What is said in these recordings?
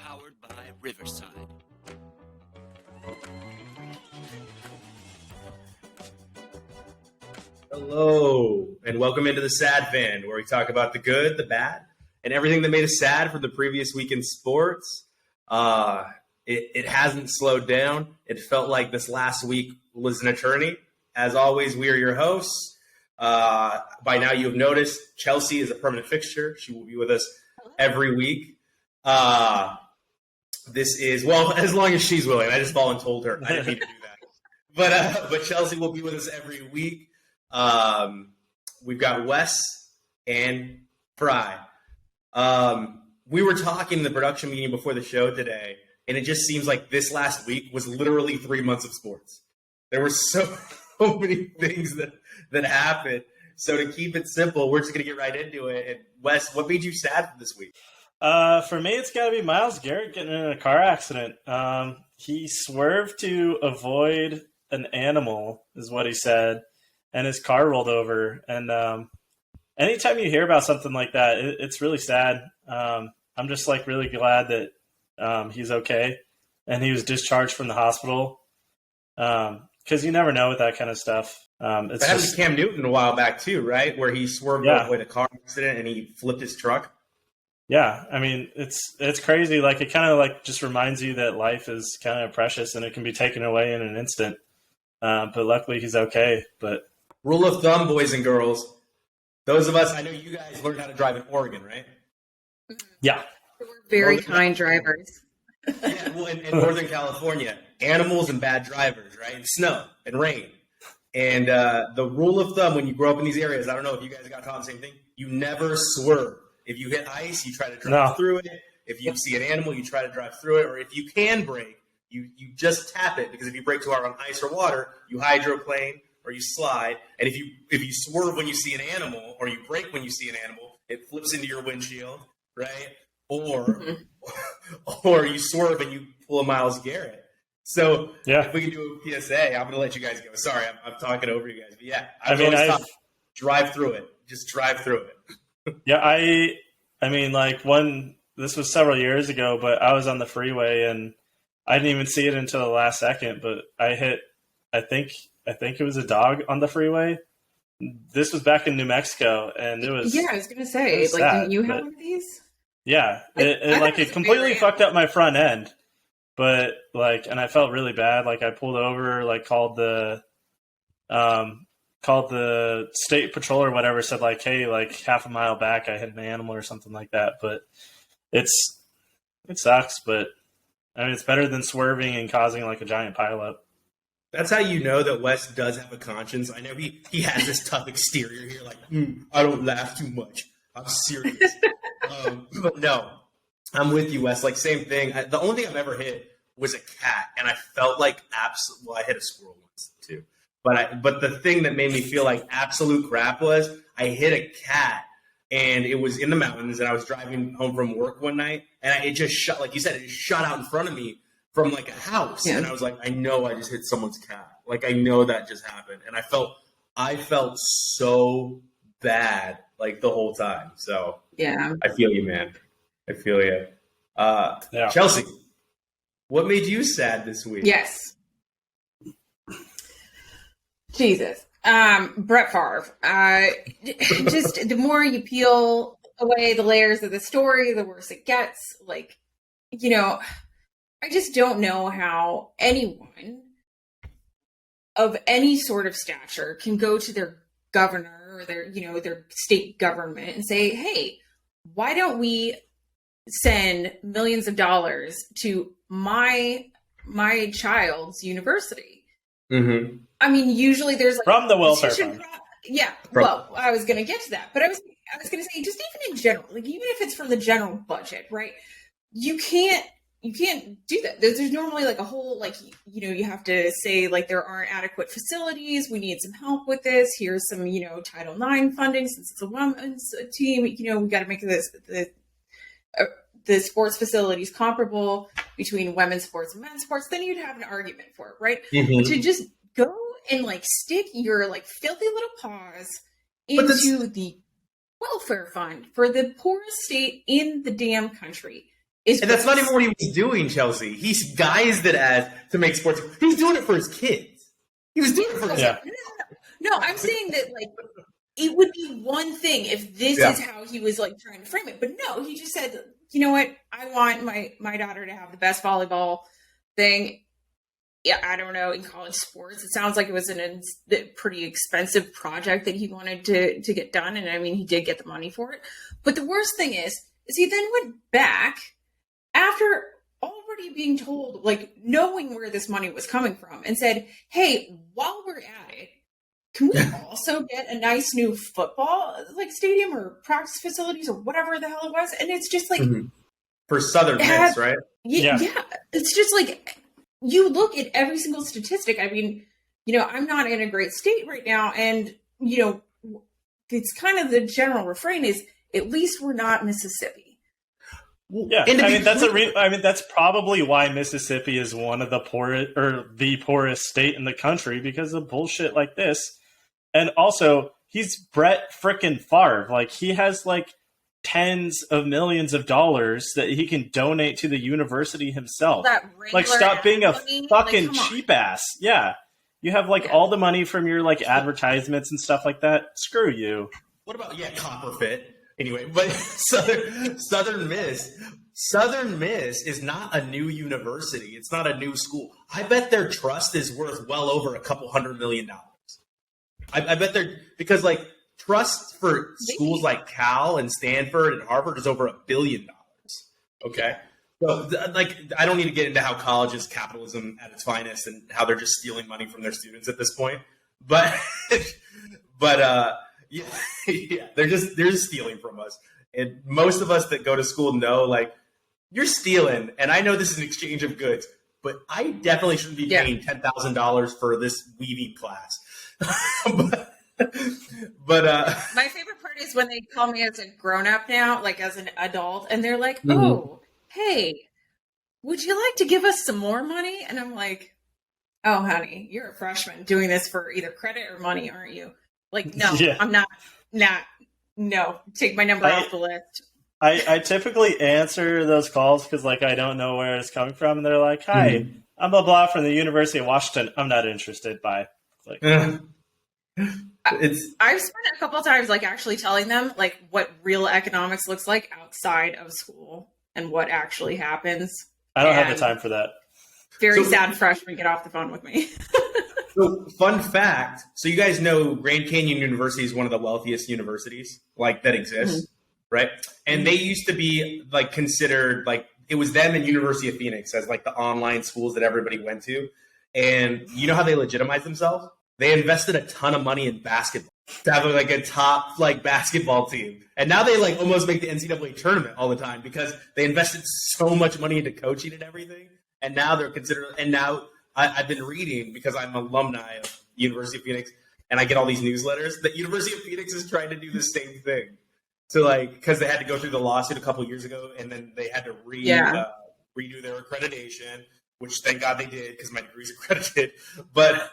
powered by Riverside. Hello, and welcome into the Sad Fan, where we talk about the good, the bad, and everything that made us sad from the previous week in sports. It hasn't slowed down. It felt like this last week was an eternity. As always, we are your hosts. By now, you have noticed Chelsea is a permanent fixture. She will be with us every week. This is, well, as long as she's willing. I just voluntold her. I didn't mean to do that. But Chelsea will be with us every week. We've got Wes and Fry. We were talking in the production meeting before the show today, and it just seems like this last week was literally 3 months of sports. There were so many things that happened. So to keep it simple, we're just going to get right into it. And Wes, what made you sad this week? For me, it's got to be Myles Garrett getting in a car accident. He swerved to avoid an animal, is what he said, and his car rolled over. And anytime you hear about something like that, it's really sad. I'm just really glad that he's okay, and he was discharged from the hospital. Because you never know with that kind of stuff. That happened to Cam Newton a while back too, right? Where he swerved to avoid a car accident and he flipped his truck. Yeah, I mean, it's crazy. It kind of just reminds you that life is kind of precious and it can be taken away in an instant. But luckily he's okay. But rule of thumb, boys and girls, those of us, I know you guys learned how to drive in Oregon, right? Yeah. We're very kind drivers. Yeah, well, in Northern California, animals and bad drivers, right? And snow and rain. And the rule of thumb when you grow up in these areas, I don't know if you guys got taught the same thing, you never swerve. If you hit ice, you try to drive through it. If you see an animal, you try to drive through it. Or if you can brake, you just tap it, because if you brake too hard on ice or water, you hydroplane or you slide. And if you swerve when you see an animal, or you brake when you see an animal, it flips into your windshield, right? Or you swerve and you pull a Myles Garrett. So if we can do a PSA, I'm going to let you guys go. Sorry, I'm talking over you guys. But yeah, drive through it. Just drive through it. Yeah, I mean, this was several years ago, but I was on the freeway and I didn't even see it until the last second. But I think it was a dog on the freeway. This was back in New Mexico, and it was. Yeah, I was going to say, didn't you have one of these? Yeah, it completely fucked up my front end, but and I felt really bad. I pulled over, called the state patrol or whatever, said hey, half a mile back I hit an animal or something like that. But it sucks, but I mean, it's better than swerving and causing a giant pileup. That's how you know that Wes does have a conscience. I know he has this tough exterior here, I don't laugh too much. I'm serious. But no, I'm with you, Wes. Same thing. The only thing I've ever hit was a cat, and I felt I hit a squirrel once too. But the thing that made me feel like absolute crap was I hit a cat, and it was in the mountains, and I was driving home from work one night, and it just shot, like you said, it just shot out in front of me from a house, and I was I know I just hit someone's cat. I know that just happened, and I felt so bad the whole time. So yeah, I feel you, man. I feel you. Chelsea, what made you sad this week? Yes. Jesus. Brett Favre. Just the more you peel away the layers of the story, the worse it gets. I just don't know how anyone of any sort of stature can go to their governor or their state government and say, hey, why don't we send millions of dollars to my child's university? Mm-hmm. I mean, usually there's from the welfare fund. Yeah. Well, I was going to get to that, but I was going to say, just even in general, even if it's from the general budget, right? You can't do that. There's normally a whole, you have to say there aren't adequate facilities. We need some help with this. Here's some, Title IX funding since it's a women's team. We got to make the sports facilities comparable between women's sports and men's sports. Then you'd have an argument for it, right? Mm-hmm. But to just go and stick your filthy little paws into the welfare fund for the poorest state in the damn country is. And that's not even what he was doing, Chelsea. He's guised it as to make sports. He's doing it for his kids. He was doing it for his Yeah. No, I'm saying that like it would be one thing if this is how he was like trying to frame it, but no, he just said, you know what, I want my daughter to have the best volleyball thing. Yeah, I don't know, in college sports. It sounds like it was a pretty expensive project that he wanted to get done, and I mean, he did get the money for it. But the worst thing is he then went back after already being told, like, knowing where this money was coming from, and said, hey, while we're at it, can we also get a nice new football like stadium or practice facilities or whatever the hell it was? And it's just like for Southern Miss, right? Yeah, it's just like you look at every single statistic. I mean, you know, I'm not in a great state right now, and you know, it's kind of the general refrain is at least we're not Mississippi. Yeah, I mean that's probably why Mississippi is one of the poorest or the poorest state in the country because of bullshit like this. And also, he's Brett frickin' Favre. Like he has like tens of millions of dollars that he can donate to the university himself. Like stop being a fucking cheap ass. Yeah. You have like all the money from your like advertisements and stuff like that. Screw you. What about Copperfit? Anyway, but Southern Miss is not a new university. It's not a new school. I bet their trust is worth well over $200 million. I bet they're because like trust for schools like Cal and Stanford and Harvard is over $1 billion. Okay, so like I don't need to get into how college is capitalism at its finest and how they're just stealing money from their students at this point, but yeah, they're just stealing from us. And most of us that go to school know, like, you're stealing. And I know this is an exchange of goods, but I definitely shouldn't be paying $10,000 for this weaving class. but my favorite part is when they call me as a grown-up now, like as an adult, and they're like, oh, hey, would you like to give us some more money? And I'm like, oh, honey, you're a freshman doing this for either credit or money, aren't you? Like, no, I'm not. No, take my number off the list. I typically answer those calls because, like, I don't know where it's coming from. And they're like, hi, I'm blah, blah from the University of Washington. I'm not interested. Bye. Like, I've spent a couple of times, like, actually telling them, like, what real economics looks like outside of school and what actually happens. I don't have the time for that. Very sad freshmen get off the phone with me. So, fun fact. So, you guys know Grand Canyon University is one of the wealthiest universities like that exists, right? And they used to be like considered like it was them and University of Phoenix as like the online schools that everybody went to. And you know how they legitimized themselves? They invested a ton of money in basketball to have like a top like basketball team. And now they like almost make the NCAA tournament all the time because they invested so much money into coaching and everything. And now they're considered. And now I've been reading because I'm an alumni of University of Phoenix, and I get all these newsletters that University of Phoenix is trying to do the same thing. So, like, because they had to go through the lawsuit a couple years ago, and then they had to redo their accreditation, which thank God they did because my degree's accredited. But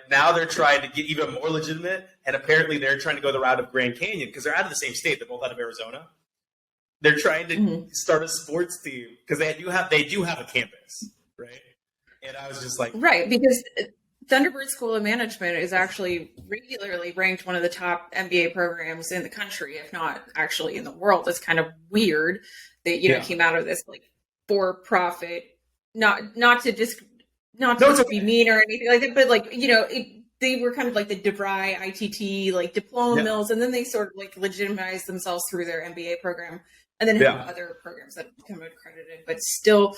now they're trying to get even more legitimate, and apparently they're trying to go the route of Grand Canyon because they're out of the same state. They're both out of Arizona. They're trying to start a sports team because they do have a campus, right? And I was just like... Right, because Thunderbird School of Management is actually regularly ranked one of the top MBA programs in the country, if not actually in the world. It's kind of weird that, you know, came out of this, like, for-profit, not to be mean or anything like that, but, like, you know, they were kind of like the DeVry, ITT, like, diploma mills, and then they sort of, like, legitimized themselves through their MBA program, and then have other programs that become accredited, but still...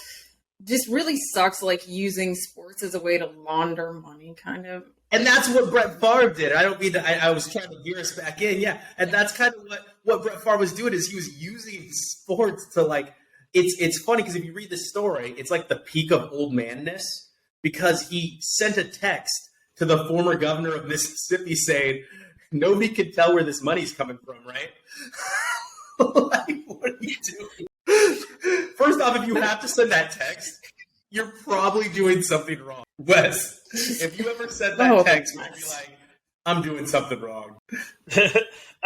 just really sucks, like, using sports as a way to launder money, kind of. And that's what Brett Favre did. I don't mean that I was trying to gear us back in, And that's kind of what Brett Favre was doing is he was using sports to, like, it's funny because if you read the story, it's like the peak of old manness because he sent a text to the former governor of Mississippi saying, nobody can tell where this money's coming from, right? Like, what are you doing? First off, if you have to send that text, you're probably doing something wrong. Wes, if you ever sent that text, you'd be like, I'm doing something wrong. I'd be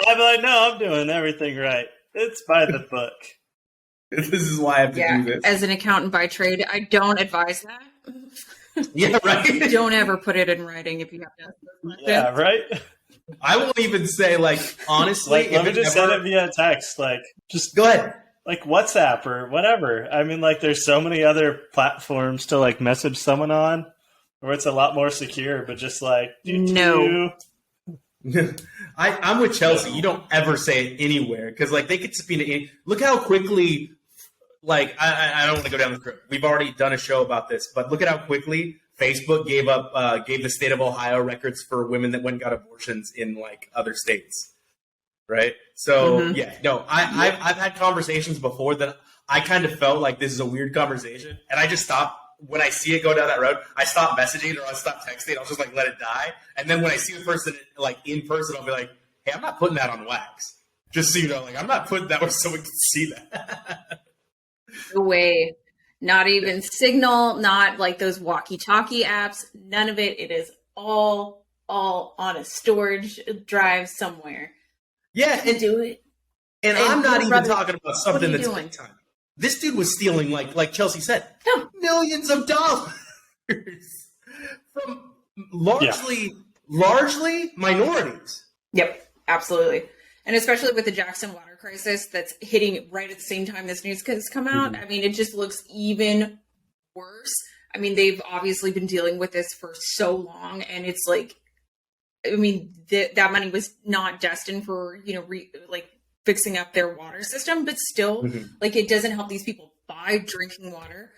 like, no, I'm doing everything right. It's by the book. This is why I have to do this. As an accountant by trade, I don't advise that. Yeah, right. Don't ever put it in writing if you have to ask those questions. Yeah, right. I won't even say, like, honestly. Like, let me just send it via text. Like, just go ahead. Like WhatsApp or whatever. I mean, like, there's so many other platforms to like message someone on, where it's a lot more secure. But just like, no. I'm with Chelsea. You don't ever say it anywhere because, like, they could subpoena. Look how quickly. Like, I don't want to go down the road. We've already done a show about this, but look at how quickly Facebook gave the state of Ohio records for women that went and got abortions in, like, other states. Right? So, I've had conversations before that I kind of felt like this is a weird conversation, and I just stopped. When I see it go down that road, I stop messaging or I stop texting. I'll just, like, let it die. And then when I see the person, like, in person, I'll be like, hey, I'm not putting that on wax. Just so you know, like, I'm not putting that where someone can see that. No way. Not even Signal, not like those walkie-talkie apps. None of it. It is all on a storage drive somewhere. Yeah, and do it. And I'm not even talking about something that's doing? time. This dude was stealing, like Chelsea said, millions of dollars from largely minorities. Yep, absolutely. And especially with the Jackson water crisis that's hitting right at the same time this news has come out. Mm-hmm. I mean, it just looks even worse. I mean, they've obviously been dealing with this for so long, and it's like, I mean, that money was not destined for, fixing up their water system, but still, like, it doesn't help these people buy drinking water.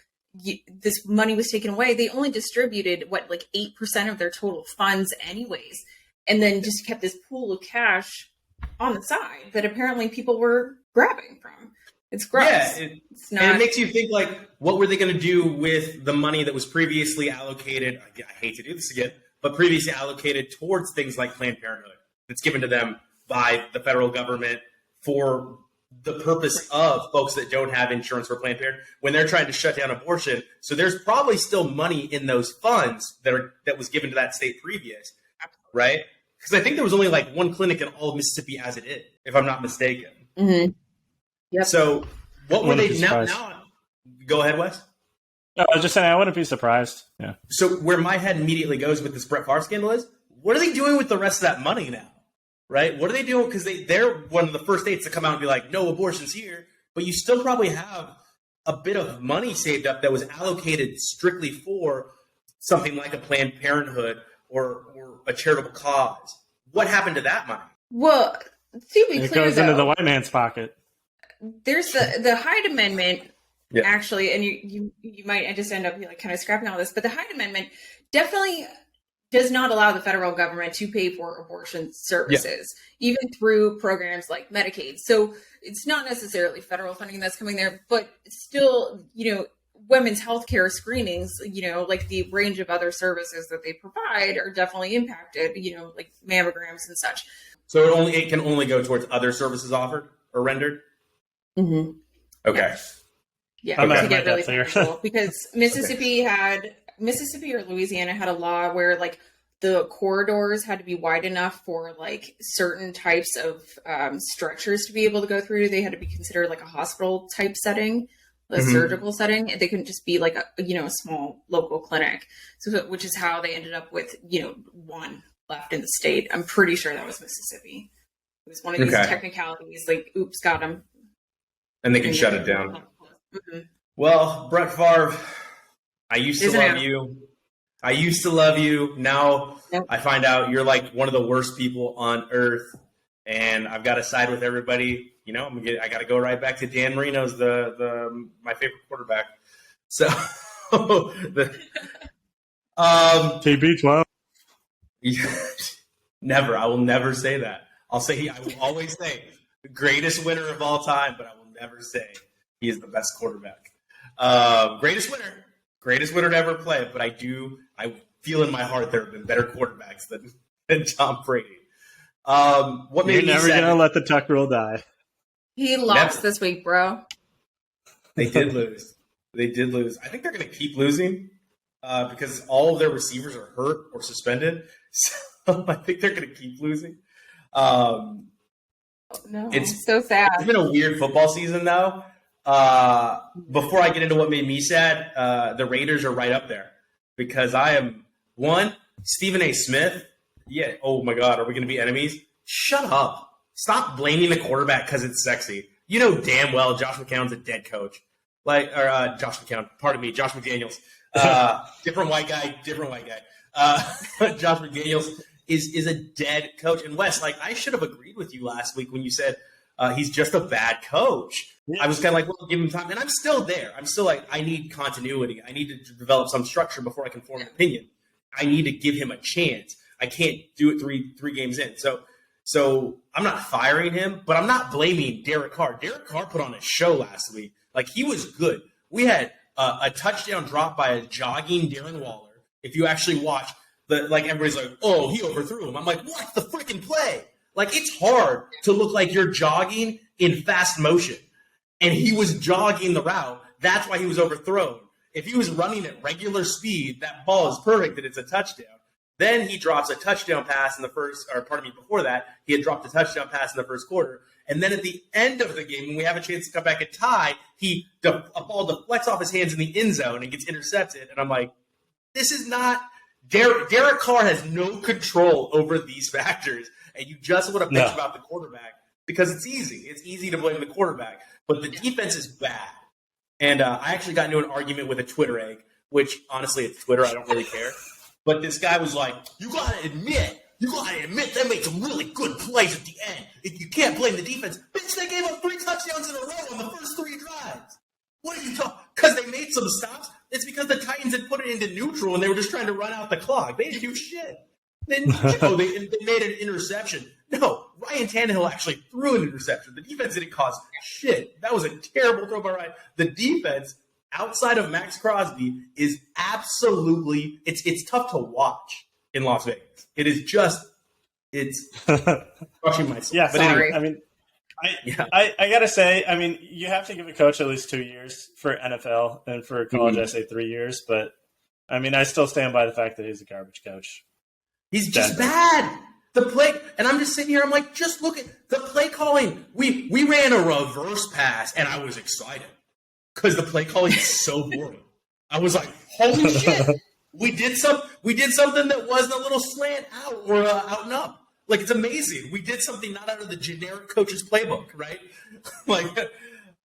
This money was taken away. They only distributed, 8% of their total funds anyways, and then just kept this pool of cash on the side that apparently people were grabbing from. It's gross. Yeah, it's not... and it makes you think, like, what were they going to do with the money that was previously allocated? I hate to do this again, but previously allocated towards things like Planned Parenthood that's given to them by the federal government for the purpose of folks that don't have insurance for Planned Parenthood when they're trying to shut down abortion. So there's probably still money in those funds that was given to that state previous, right? Because I think there was only like one clinic in all of Mississippi as it is, if I'm not mistaken. Mm-hmm. Yep. So what were they now? Go ahead, Wes. No, I was just saying I wouldn't be surprised. Yeah. So where my head immediately goes with this Brett Favre scandal is, what are they doing with the rest of that money now? Right? What are they doing? Because they're one of the first states to come out and be like, no abortions here. But you still probably have a bit of money saved up that was allocated strictly for something like a Planned Parenthood or a charitable cause. What happened to that money? Well, to be clear, it goes into the white man's pocket. There's the Hyde Amendment, actually, and you might just end up kind of scrapping all this, but the Hyde Amendment definitely does not allow the federal government to pay for abortion services, even through programs like Medicaid. So it's not necessarily federal funding that's coming there, but still, women's healthcare screenings, like the range of other services that they provide are definitely impacted, like mammograms and such. So it can only go towards other services offered or rendered? Mm-hmm. Okay. Yeah, to get really technical, because Mississippi or Louisiana had a law where the corridors had to be wide enough for certain types of structures to be able to go through. They had to be considered like a hospital type setting, a surgical setting. They couldn't just be like a small local clinic. So, which is how they ended up with one left in the state. I'm pretty sure that was Mississippi. It was one of these technicalities. Oops, got him. And they can shut it down. Mm-hmm. Well, Brett Favre, I used to love you. Now I find out you're like one of the worst people on earth, and I've got to side with everybody. I got to go right back to Dan Marino's my favorite quarterback. So TB12. Never. I will never say that. I will always say the greatest winner of all time, but I will never say he is the best quarterback. Greatest winner to ever play, but I feel in my heart there have been better quarterbacks than Tom Brady. What made You're never going to let the Tuck rule die. He lost this week, bro. They did lose. I think they're going to keep losing because all of their receivers are hurt or suspended. So I think they're going to keep losing. No, it's so sad. It's been a weird football season, though. before I get into what made me sad, the Raiders are right up there because I am Stephen A. Smith. Yeah. Oh my God. Are we going to be enemies? Shut up. Stop blaming the quarterback because it's sexy. You know damn well Josh McCown's a dead coach. Josh McCown. Pardon me, Josh McDaniels. Different white guy. Josh McDaniels is a dead coach. And Wes, I should have agreed with you last week when you said he's just a bad coach. Yeah. I was kind of like, well, give him time. And I'm still there. I'm still like, I need continuity. I need to develop some structure before I can form an opinion. I need to give him a chance. I can't do it three games in. So I'm not firing him, but I'm not blaming Derek Carr. Derek Carr put on a show last week. He was good. We had a touchdown drop by a jogging Darren Waller. If you actually watch, everybody's like, oh, he overthrew him. I'm like, what's the freaking play? It's hard to look like you're jogging in fast motion. And he was jogging the route. That's why he was overthrown. If he was running at regular speed, that ball is perfect and it's a touchdown. Then he drops a touchdown pass in the before that, he had dropped a touchdown pass in the first quarter. And then at the end of the game, when we have a chance to come back and tie, a ball deflects off his hands in the end zone and gets intercepted. And I'm like, this is not – Derek Carr has no control over these factors. And you just want to bitch about the quarterback because it's easy. It's easy to blame the quarterback. But the defense is bad. And I actually got into an argument with a Twitter egg, which honestly, it's Twitter. I don't really care. But this guy was like, you got to admit they made some really good plays at the end. If you can't blame the defense. Bitch, they gave up 3 touchdowns in a row on the first 3 drives. What are you talking? Because they made some stops? It's because the Titans had put it into neutral and they were just trying to run out the clock. They didn't do shit. They made an interception. No, Ryan Tannehill actually threw an interception. The defense didn't cause shit. That was a terrible throw by Ryan. The defense, outside of Max Crosby, is absolutely it's tough to watch in Las Vegas. It is just it's crushing myself. Yeah, but sorry. Anyway, I gotta say, you have to give a coach at least 2 years for NFL and for college. I say 3 years, but I still stand by the fact that he's a garbage coach. He's just bad. The play, and I'm just sitting here. I'm like, just look at the play calling. We ran a reverse pass, and I was excited because the play calling is so boring. I was like, holy shit, we did something that wasn't a little slant out or out and up. It's amazing. We did something not out of the generic coach's playbook, right?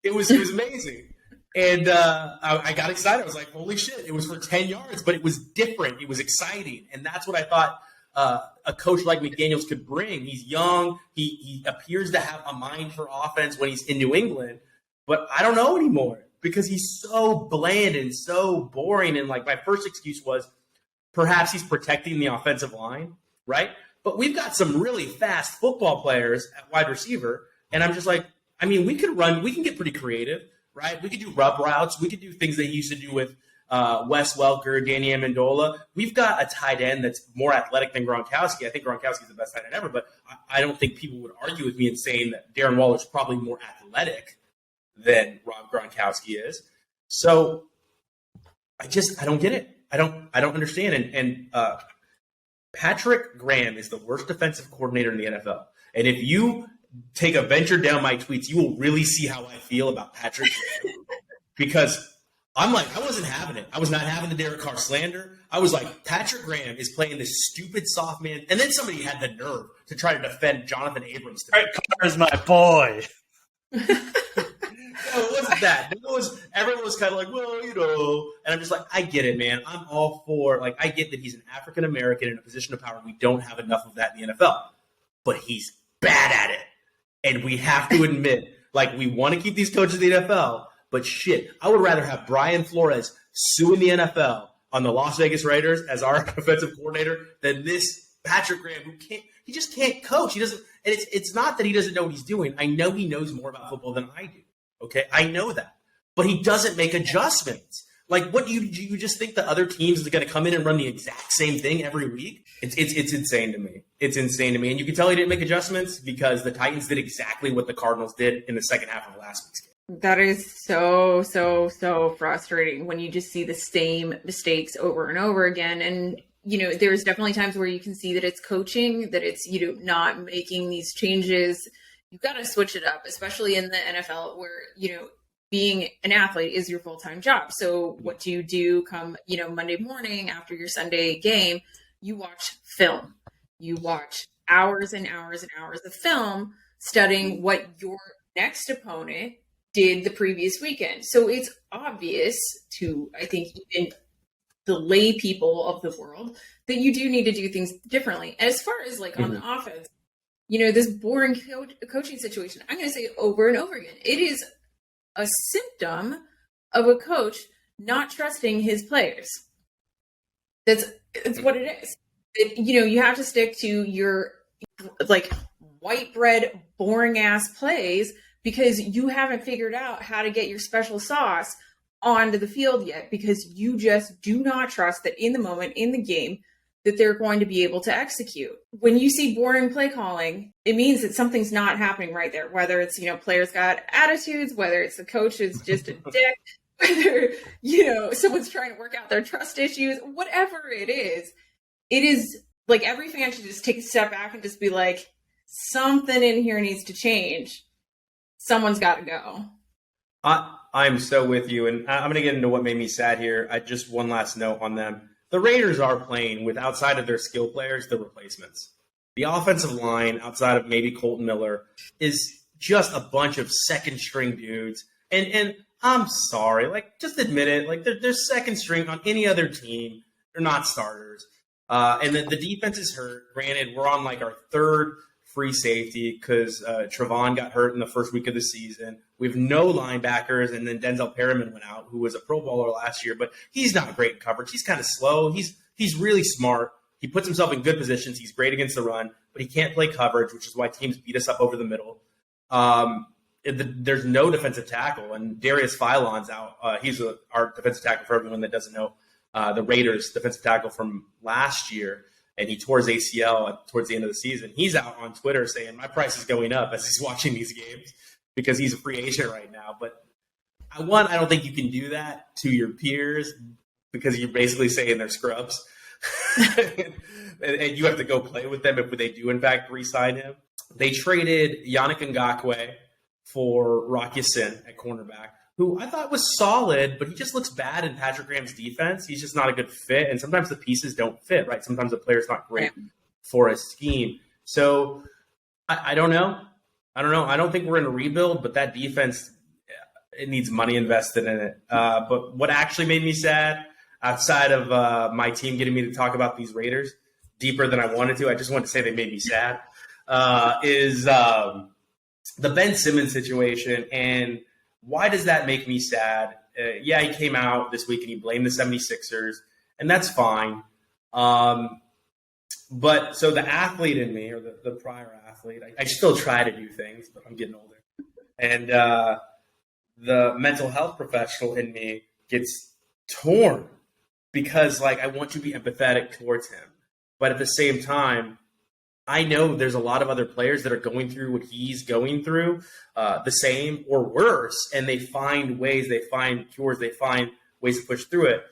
It was amazing. And I got excited. I was like, holy shit, it was for 10 yards, but it was different. It was exciting. And that's what I thought a coach like McDaniels could bring. He's young. He appears to have a mind for offense when he's in New England, but I don't know anymore because he's so bland and so boring. And my first excuse was perhaps he's protecting the offensive line, right? But we've got some really fast football players at wide receiver. And I'm just like, we can get pretty creative, right? We could do rub routes. We could do things they used to do with Wes Welker, Danny Amendola. We've got a tight end that's more athletic than Gronkowski. I think Gronkowski's the best tight end ever, but I don't think people would argue with me in saying that Darren Waller's probably more athletic than Rob Gronkowski is. So I don't get it. I don't understand. And Patrick Graham is the worst defensive coordinator in the NFL. And if you take a venture down my tweets, you will really see how I feel about Patrick Graham. Because I'm like, I wasn't having it. I was not having the Derek Carr slander. I was like, Patrick Graham is playing this stupid soft man. And then somebody had the nerve to try to defend Jonathan Abrams. Derek Carr is my boy. No, it wasn't that. Everyone was kind of like, well, and I'm just like, I get it, man. I'm all for, I get that he's an African-American in a position of power. We don't have enough of that in the NFL. But he's bad at it. And we have to admit, we want to keep these coaches in the NFL, but shit, I would rather have Brian Flores suing the NFL on the Las Vegas Raiders as our offensive coordinator than this Patrick Graham he just can't coach. He doesn't, and it's not that he doesn't know what he's doing. I know he knows more about football than I do. Okay, I know that, but he doesn't make adjustments. What do you just think the other teams are going to come in and run the exact same thing every week? It's insane to me. It's insane to me, and you can tell he didn't make adjustments because the Titans did exactly what the Cardinals did in the second half of last week's game. That is so frustrating when you just see the same mistakes over and over again. And there's definitely times where you can see that it's coaching, that it's not making these changes. You've got to switch it up, especially in the NFL where, being an athlete is your full-time job. So what do you do come, Monday morning after your Sunday game? You watch film. You watch hours and hours and hours of film studying what your next opponent did the previous weekend. So it's obvious to, I think, even the lay people of the world that you do need to do things differently. As far as like on the offense, this boring coaching situation, I'm going to say it over and over again. It is a symptom of a coach not trusting his players. It's what it is. You have to stick to your like white bread, boring ass plays because you haven't figured out how to get your special sauce onto the field yet, because you just do not trust that in the moment, in the game, that they're going to be able to execute. When you see boring play calling, it means that something's not happening right there. Whether it's, players got attitudes, whether it's the coach is just a dick, whether, someone's trying to work out their trust issues, whatever it is like every fan should just take a step back and just be like, something in here needs to change. Someone's got to go. I'm so with you, and I'm going to get into what made me sad here. Just one last note on them. The Raiders are playing with, outside of their skill players, the replacements. The offensive line, outside of maybe Colton Miller, is just a bunch of second-string dudes. And I'm sorry, like, just admit it. Like, they're second string on any other team. They're not starters. And the defense is hurt. Granted, we're on, like, our third free safety because Trevon got hurt in the first week of the season. We have no linebackers, and then Denzel Perriman went out, who was a Pro Bowler last year, but he's not great in coverage. He's kind of slow. He's really smart. He puts himself in good positions. He's great against the run, but he can't play coverage, which is why teams beat us up over the middle. There's no defensive tackle, and Darius Philon's out. He's our defensive tackle for everyone that doesn't know. The Raiders defensive tackle from last year, and he tore his ACL towards the end of the season. He's out on Twitter saying, my price is going up as he's watching these games because he's a free agent right now. But I don't think you can do that to your peers because you're basically saying they're scrubs. and you have to go play with them if they do, in fact, re-sign him. They traded Yannick Ngakoue for Rock Ya-Sin at cornerback, who I thought was solid, but he just looks bad in Patrick Graham's defense. He's just not a good fit, and sometimes the pieces don't fit, right? Sometimes the player's not great for a scheme. So I don't know. I don't think we're in a rebuild, but that defense, it needs money invested in it. But what actually made me sad, outside of my team getting me to talk about these Raiders deeper than I wanted to, I just wanted to say they made me sad, is the Ben Simmons situation. And why does that make me sad? He came out this week and he blamed the 76ers, and that's fine. But so the athlete in me, or the prior athlete, I still try to do things, but I'm getting older. And the mental health professional in me gets torn because, like, I want to be empathetic towards him. But at the same time, I know there's a lot of other players that are going through what he's going through, the same or worse, and they find ways, they find cures, they find ways to push through it.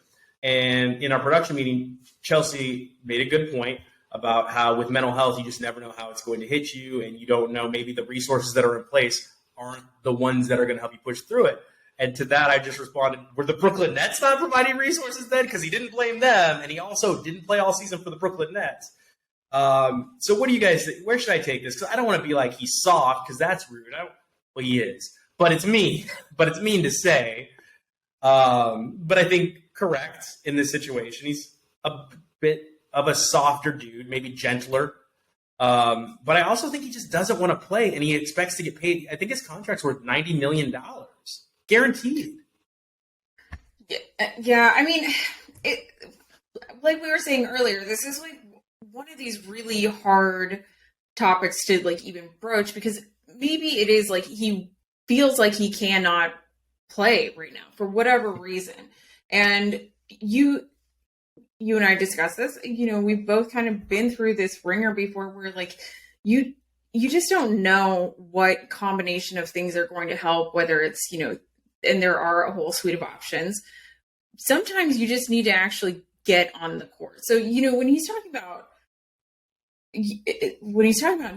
And in our production meeting, Chelsea made a good point about how with mental health, you just never know how it's going to hit you, and you don't know, maybe the resources that are in place aren't the ones that are going to help you push through it. And to that, I just responded, were the Brooklyn Nets not providing resources then? Because he didn't blame them, and he also didn't play all season for the Brooklyn Nets. So what do you guys think? Where should I take this? Because I don't want to be like he's soft, because that's rude. Well, he is. But it's mean. But it's mean to say. But I think correct in this situation. He's a bit of a softer dude, maybe gentler. But I also think he just doesn't want to play, and he expects to get paid. I think his contract's worth $90 million. Guaranteed. Yeah, I mean, like we were saying earlier, this is like one of these really hard topics to like even broach, because maybe it is like he feels like he cannot play right now for whatever reason. And you and I discussed this, we've both kind of been through this ringer before where like you just don't know what combination of things are going to help, whether it's, and there are a whole suite of options. Sometimes you just need to actually get on the court. So, when he's talking about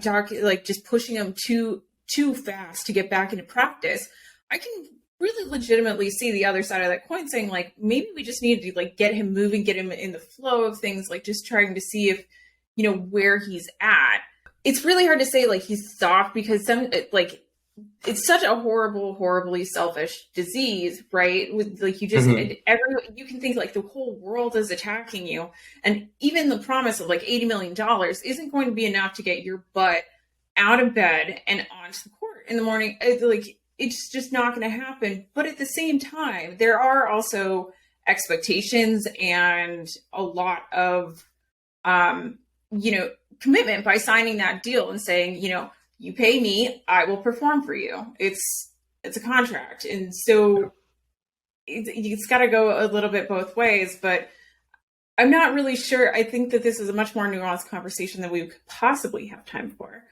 Doc, like just pushing him too fast to get back into practice, I can really legitimately see the other side of that coin, saying like maybe we just need to like get him moving, get him in the flow of things, like just trying to see if where he's at. It's really hard to say like he's soft because it's such a horribly selfish disease, right? With like you just you can think like the whole world is attacking you, and even the promise of like $80 million isn't going to be enough to get your butt out of bed and onto the court in the morning. It's just not going to happen. But at the same time, there are also expectations and a lot of, commitment by signing that deal and saying, you pay me, I will perform for you. It's a contract. And so it's got to go a little bit both ways, but I'm not really sure. I think that this is a much more nuanced conversation than we could possibly have time for.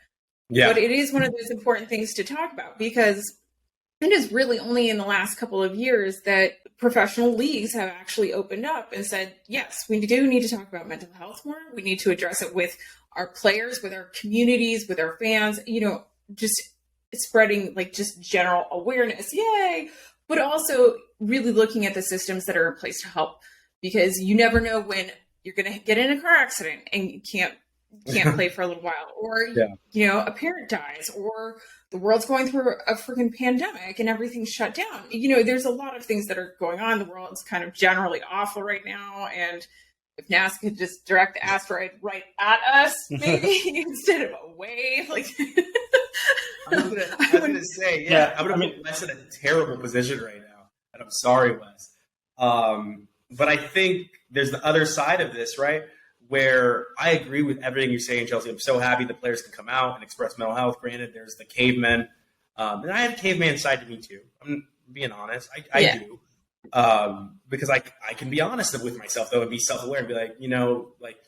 Yeah. But it is one of those important things to talk about because it is really only in the last couple of years that professional leagues have actually opened up and said, yes, we do need to talk about mental health more. We need to address it with our players, with our communities, with our fans, just spreading like just general awareness. Yay. But also really looking at the systems that are in place to help, because you never know when you're going to get in a car accident and you can't play for a little while, or, a parent dies, or the world's going through a freaking pandemic and everything's shut down. There's a lot of things that are going on. The world's kind of generally awful right now. And if NASA could just direct the asteroid right at us, maybe instead of away, like I was gonna say, I'm gonna put Wes in a terrible position right now, and I'm sorry, Wes. But I think there's the other side of this, right? Where I agree with everything you're saying, Chelsea. I'm so happy the players can come out and express mental health. Granted, there's the cavemen. And I have caveman side to me too. I'm being honest. I do. Because I can be honest with myself, though, and be self-aware and be like,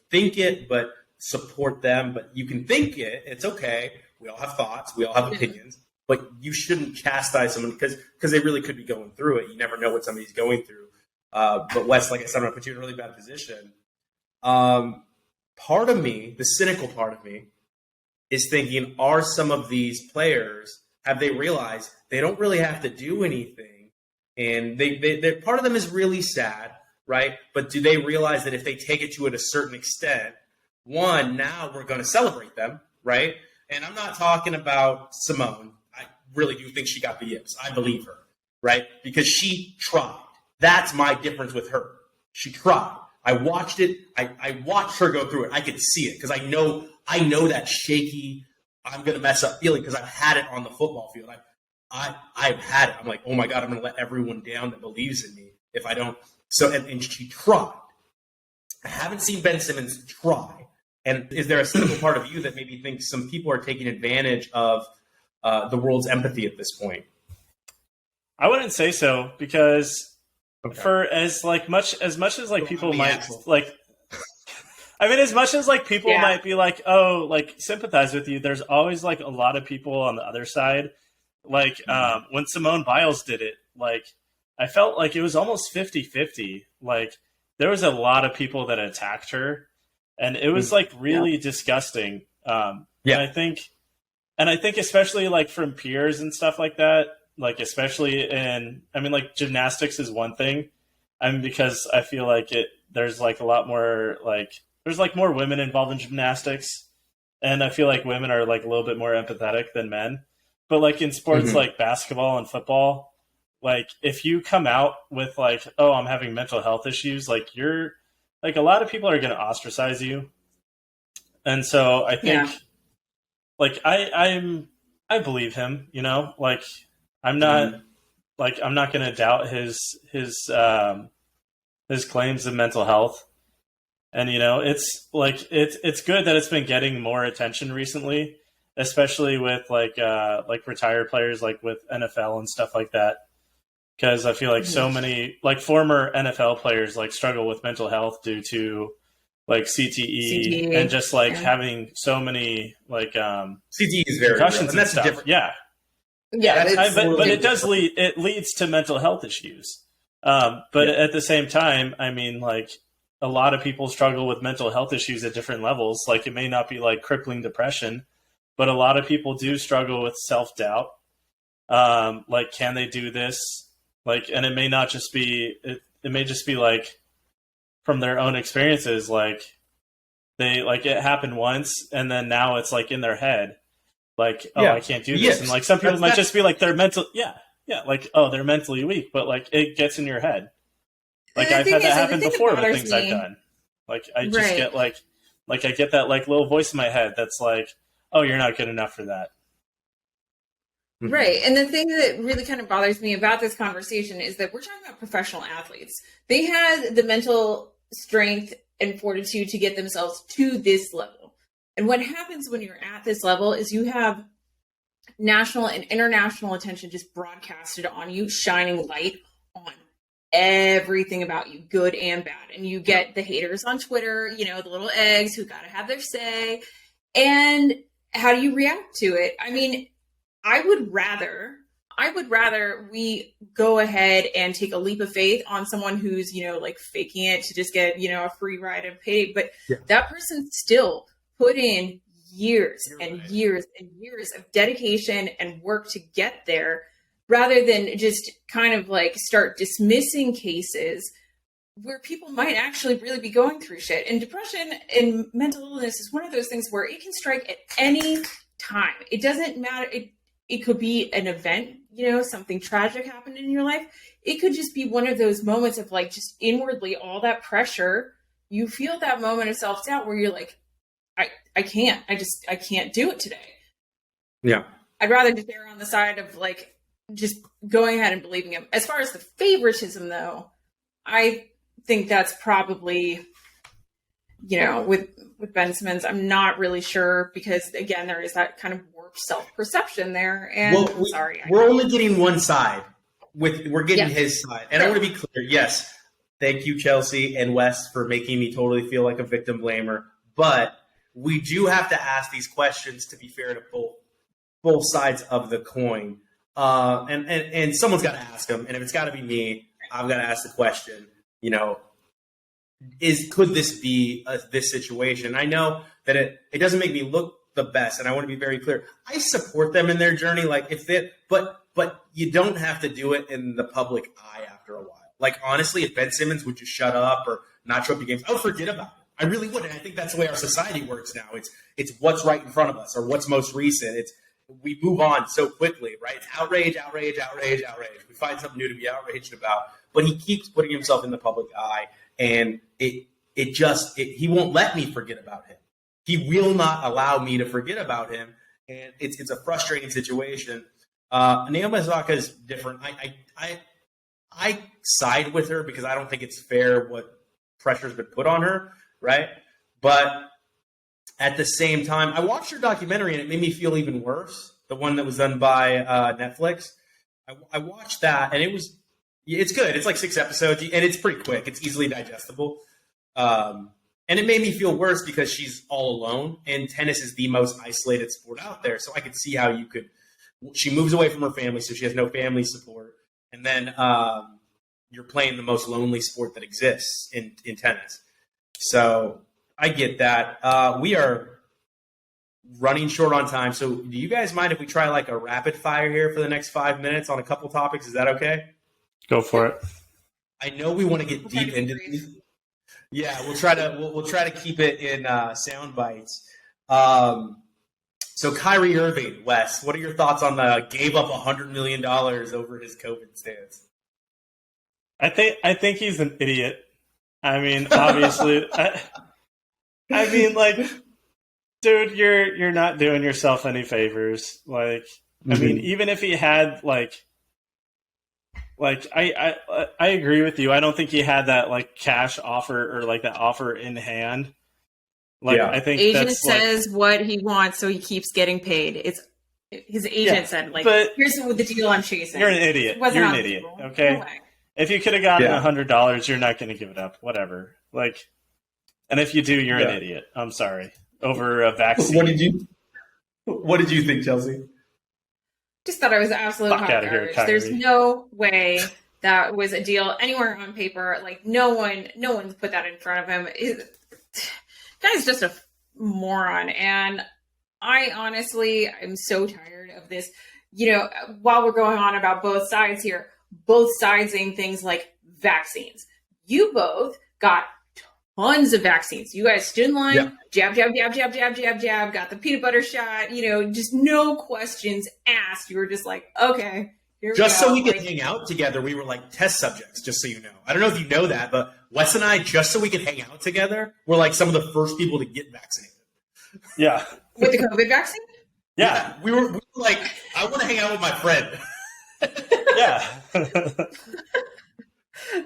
think it, but support them. But you can think it. It's okay. We all have thoughts. We all have opinions. But you shouldn't chastise someone because they really could be going through it. You never know what somebody's going through. But Wes, like I said, I'm going to put you in a really bad position. Part of me, the cynical part of me, is thinking, are some of these players, have they realized they don't really have to do anything? And they part of them is really sad, right? But do they realize that if they take it to a certain extent, one, now we're going to celebrate them, right? And I'm not talking about Simone. I really do think she got the yips. I believe her, right? Because she tried. That's my difference with her. She tried. I watched it. I watched her go through it. I could see it because I know that shaky, I'm going to mess up feeling because I've had it on the football field. I've had it. I'm like, oh my God, I'm going to let everyone down that believes in me if I don't. So, and she tried. I haven't seen Ben Simmons try. And is there a cynical part of you that maybe thinks some people are taking advantage of the world's empathy at this point? I wouldn't say so because for as much as like people might like, I mean, as much as like people might be like, oh, like sympathize with you, there's always like a lot of people on the other side. Like when Simone Biles did it, like I felt like it was almost 50-50. Like there was a lot of people that attacked her, and it was like really disgusting. And I think especially like from peers and stuff like that, like especially like gymnastics is one thing. Because I feel like there's like a lot more there's like more women involved in gymnastics, and I feel like women are like a little bit more empathetic than men. But like in sports like basketball and football, like if you come out with like, oh, I'm having mental health issues, like you're like a lot of people are going to ostracize you. And so I think like I believe him, like I'm not going to doubt his claims of mental health. And, it's like, it's good that it's been getting more attention recently, especially with like retired players, like with NFL and stuff like that. Cause I feel like so many like former NFL players like struggle with mental health due to like CTE and just like having so many like, CTE is very concussions and that's stuff. different. But it does it leads to mental health issues. But at the same time, I mean, like a lot of people struggle with mental health issues at different levels. Like it may not be like crippling depression, but a lot of people do struggle with self-doubt. Like, can they do this? Like, and it may not just be, it may just be like from their own experiences, like they, like it happened once and then now it's like in their head, like, oh, I can't do this. Yes. And like some people might just be like, they're mental. Yeah. Like, oh, they're mentally weak, but like it gets in your head. Like I've had that happen before with things I've done. Like I just get like I get that like little voice in my head that's like, oh, you're not good enough for that. Right. And the thing that really kind of bothers me about this conversation is that we're talking about professional athletes. They had the mental strength and fortitude to get themselves to this level. And what happens when you're at this level is you have national and international attention just broadcasted on you, shining light on everything about you, good and bad. And you get the haters on Twitter, you know, the little eggs who got to have their say. And how do you react to it? I mean, I would rather we go ahead and take a leap of faith on someone who's, you know, like faking it to just get, you know, a free ride and pay. But that person still put in years and years and years of dedication and work to get there, rather than just kind of like start dismissing cases where people might actually really be going through shit. And depression and mental illness is one of those things where it can strike at any time. It doesn't matter. It could be an event, you know, something tragic happened in your life. It could just be one of those moments of like just inwardly all that pressure. You feel that moment of self-doubt where you're like, I can't do it today. Yeah. I'd rather just err on the side of like just going ahead and believing him. As far as the favoritism though, I think that's probably, you know, with Ben Simmons, I'm not really sure because again, there is that kind of warped self-perception there. And we're only getting one side. We're getting his side. And I want to be clear. Yes. Thank you, Chelsea and Wes, for making me totally feel like a victim blamer. But we do have to ask these questions to be fair to both sides of the coin. And someone's got to ask them. And if it's got to be me, I've got to ask the question, you know, could this be this situation? I know that it doesn't make me look the best, and I want to be very clear. I support them in their journey, like but you don't have to do it in the public eye after a while. Like honestly, if Ben Simmons would just shut up or not show up to games, I would forget about it. I really would, and I think that's the way our society works now. It's what's right in front of us or what's most recent. We move on so quickly, right? It's outrage. We find something new to be outraged about, but he keeps putting himself in the public eye. And he won't let me forget about him. He will not allow me to forget about him. And it's a frustrating situation. Naomi Osaka is different. I side with her because I don't think it's fair what pressure's been put on her, right? But at the same time, I watched her documentary and it made me feel even worse. The one that was done by Netflix. I watched that and it's good. It's like 6 episodes, and it's pretty quick. It's easily digestible. And it made me feel worse because she's all alone, and tennis is the most isolated sport out there. So I could see how she moves away from her family, so she has no family support. And then you're playing the most lonely sport that exists in tennis. So I get that. We are running short on time. So do you guys mind if we try like a rapid fire here for the next 5 minutes on a couple topics? Is that okay? Go for it. I know we want to get deep into these. Yeah, we'll try to keep it in sound bites. So Kyrie Irving, Wes, what are your thoughts on the gave up $100 million over his COVID stance? I think he's an idiot. I mean, obviously, I mean, like, dude, you're not doing yourself any favors. Like, I mean, even if he had I agree with you. I don't think he had that like cash offer or like that offer in hand. Like I think agent that's, says what he wants, so he keeps getting paid. It's his agent said like, here's the deal I'm chasing. You're an idiot. You're an idiot. Okay. No, if you could have gotten $100, you're not going to give it up. Whatever. Like, and if you do, you're an idiot. I'm sorry. Over a vaccine. What did you think, Chelsea? Just thought it was absolute hot garbage. There's no way that was a deal anywhere on paper. Like no one's put that in front of him. Guy's just a moron. And I'm so tired of this. You know, while we're going on about both sides here, both sides saying things like vaccines. You both got tons of vaccines. You guys stood in line, jab, got the peanut butter shot, just no questions asked. You were just like, okay, here we go. Just so we could hang out together, we were like test subjects, just so you know. I don't know if you know that, but Wes and I, just so we could hang out together, were like some of the first people to get vaccinated. Yeah. With the COVID vaccine? Yeah. We were like, I want to hang out with my friend. Yeah.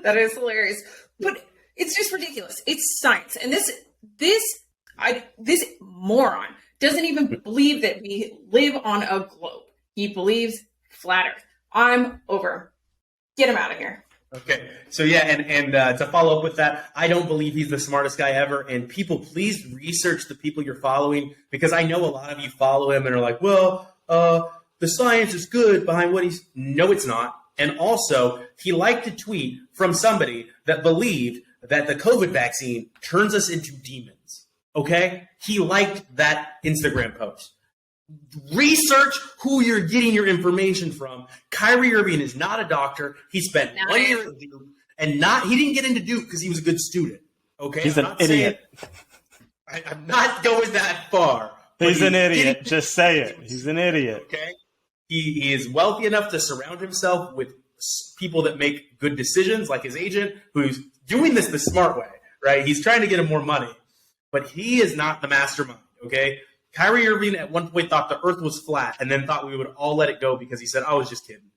That is hilarious. But it's just ridiculous. It's science. And this moron doesn't even believe that we live on a globe. He believes flat Earth. I'm over. Get him out of here. Okay. So yeah, and to follow up with that, I don't believe he's the smartest guy ever. And people, please research the people you're following, because I know a lot of you follow him and are like, well, the science is good behind what he's... No, it's not. And also, he liked a tweet from somebody that believed that the COVID vaccine turns us into demons. Okay? He liked that Instagram post. Research who you're getting your information from. Kyrie Irving is not a doctor. He spent 1 year at Duke, and he didn't get into Duke because he was a good student. Okay? He's an idiot. I'm not going that far. He's an idiot. Just say it. He's an idiot. Okay? He is wealthy enough to surround himself with people that make good decisions, like his agent, who's doing this the smart way, right? He's trying to get him more money, but he is not the mastermind, okay? Kyrie Irving at one point thought the earth was flat and then thought we would all let it go because he said, I was just kidding,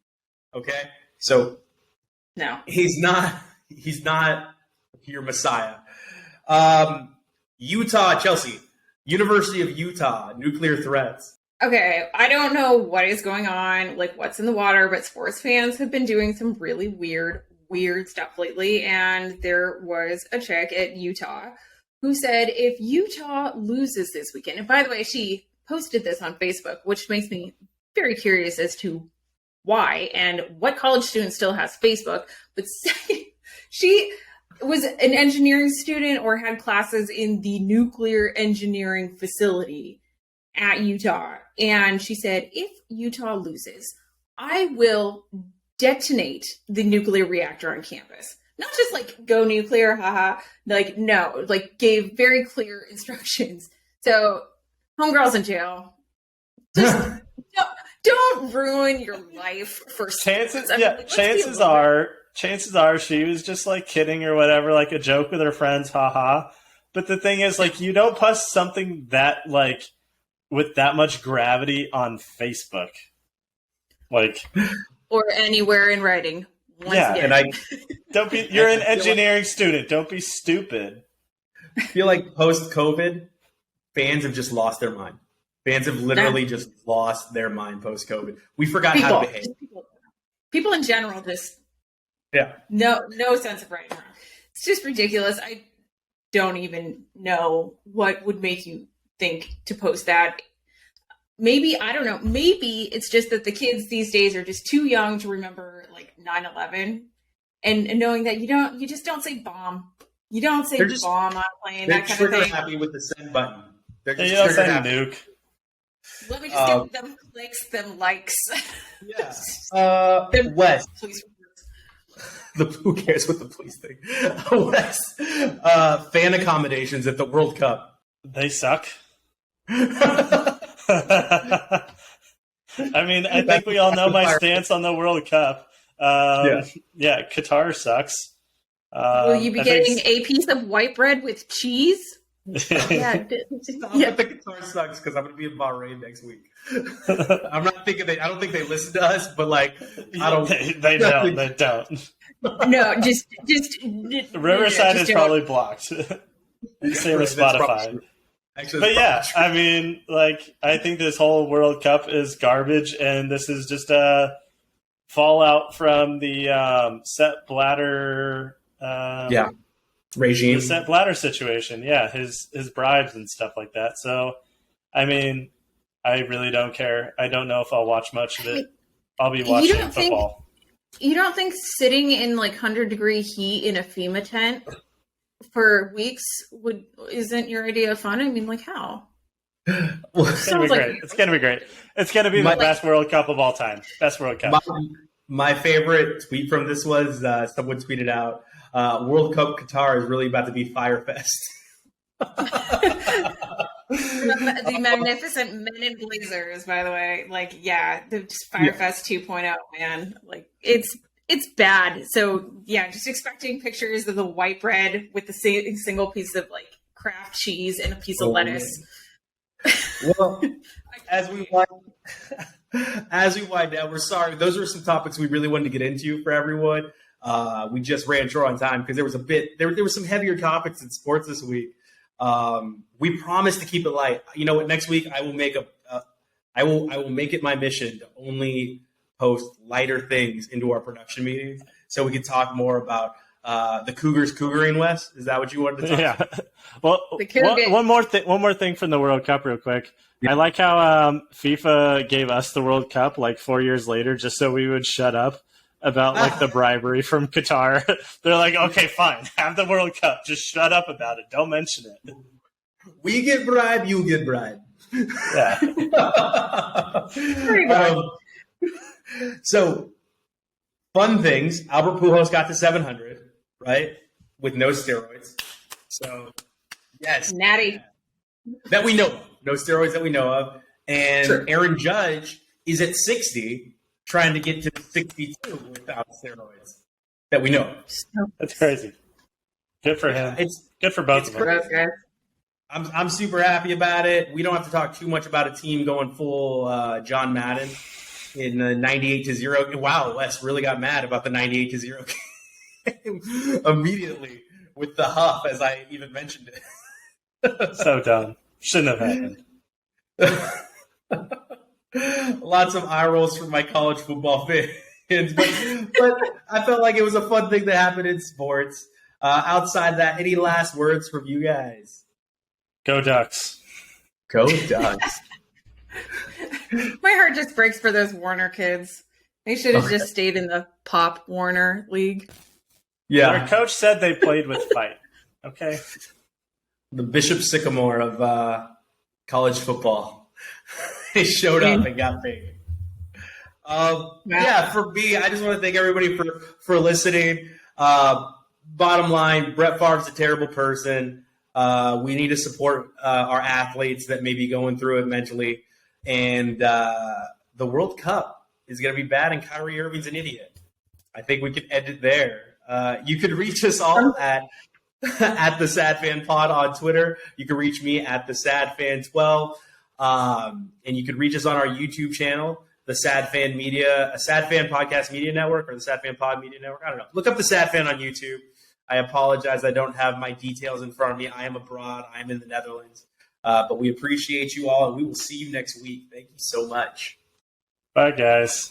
okay? So no, he's not your messiah. Utah, Chelsea, University of Utah, nuclear threats. Okay, I don't know what is going on, like what's in the water, but sports fans have been doing some really weird stuff lately. And there was a chick at Utah who said if Utah loses this weekend, and by the way, she posted this on Facebook, which makes me very curious as to why and what college student still has Facebook, but she was an engineering student or had classes in the nuclear engineering facility at Utah. And she said, if Utah loses, I will detonate the nuclear reactor on campus. Not just like go nuclear, haha. Like, no, like gave very clear instructions. So homegirl's in jail. Just don't ruin your life for chances. I mean, like, chances are she was just like kidding or whatever, like a joke with her friends, haha. But the thing is, like, you don't post something that like with that much gravity on Facebook, like, or anywhere in writing. Yeah, again. And don't be. You're an engineering student. Don't be stupid. I feel like post-COVID, fans have just lost their mind. Fans have literally just lost their mind post-COVID. We forgot how to behave. People in general just no sense of right and wrong. It's just ridiculous. I don't even know what would make you think to post that. Maybe, I don't know, maybe it's just that the kids these days are just too young to remember like 9/11 and knowing that you just don't say bomb. You don't say bomb on a plane, that kind of thing. They're happy with the send button. They're just nuke. Let me just get them clicks, them likes. Yeah. Wes. Who cares what the police think? Wes. Fan accommodations at the World Cup. They suck. I mean, I think we all know my stance on the World Cup. Yeah, Qatar sucks. Will you be getting a piece of white bread with cheese? Yeah, the Qatar sucks because I'm going to be in Bahrain next week. I'm not thinking I don't think they listen to us, but like, I don't. They don't. They don't. No, just Riverside is probably blocked. Same as Spotify. But yeah, I mean, like, I think this whole World Cup is garbage, and this is just a fallout from the Sepp Blatter regime. The Sepp Blatter situation. Yeah, his bribes and stuff like that. So, I mean, I really don't care. I don't know if I'll watch much of it. I'll be watching football. You don't think sitting in like 100-degree heat in a FEMA tent for weeks isn't your idea of fun? I mean, like, how? It's gonna be great. It's gonna be great. It's gonna be the best World Cup of all time. Best World Cup. My favorite tweet from this was someone tweeted out, World Cup Qatar is really about to be Firefest. The magnificent men in blazers, by the way. Like, yeah, the Firefest 2.0, man. Like, it's bad. So, yeah, just expecting pictures of the white bread with the single piece of, like, Kraft cheese and a piece of lettuce. Well, as we wind down, we're sorry. Those are some topics we really wanted to get into for everyone. We just ran short on time because there was there were some heavier topics in sports this week. We promised to keep it light. You know what? Next week I will make I will make it my mission to only post lighter things into our production meetings, so we can talk more about the Cougars cougaring. Wes, is that what you wanted to talk about? Yeah. Well, one more thing from the World Cup, real quick. Yeah. I like how FIFA gave us the World Cup like 4 years later, just so we would shut up about like the bribery from Qatar. They're like, okay, fine, have the World Cup, just shut up about it, don't mention it. We get bribed, you get bribed. Yeah. So, fun things. Albert Pujos got to 700, right, with no steroids. So, yes, natty that we know of. No steroids that we know of. And sure. Aaron Judge is at 60, trying to get to 62 without steroids that we know of. That's crazy. Good for him. It's good for both of us. I'm super happy about it. We don't have to talk too much about a team going full John Madden in the 98-0. Wow, Wes really got mad about the 98-0 game immediately with the huff, as I even mentioned it. So dumb. Shouldn't have happened. Lots of eye rolls from my college football fans, but I felt like it was a fun thing that happened in sports. Outside that, any last words from you guys? Go Ducks. Go Ducks. My heart just breaks for those Warner kids. They should have just stayed in the Pop Warner League. Yeah. Their coach said they played with fight. Okay. The Bishop Sycamore of college football. They showed up and got paid. Yeah, for me, I just want to thank everybody for listening. Bottom line, Brett Favre's a terrible person. We need to support our athletes that may be going through it mentally. And the World Cup is going to be bad, and Kyrie Irving's an idiot. I think we can end it there. You could reach us all at the Sad Fan Pod on Twitter. You can reach me at the Sad Fan 12. And you can reach us on our YouTube channel, the Sad Fan Media, a Sad Fan Podcast Media Network, or the Sad Fan Pod Media Network. I don't know. Look up the Sad Fan on YouTube. I apologize. I don't have my details in front of me. I am abroad. I am in the Netherlands. But we appreciate you all, and we will see you next week. Thank you so much. Bye, guys.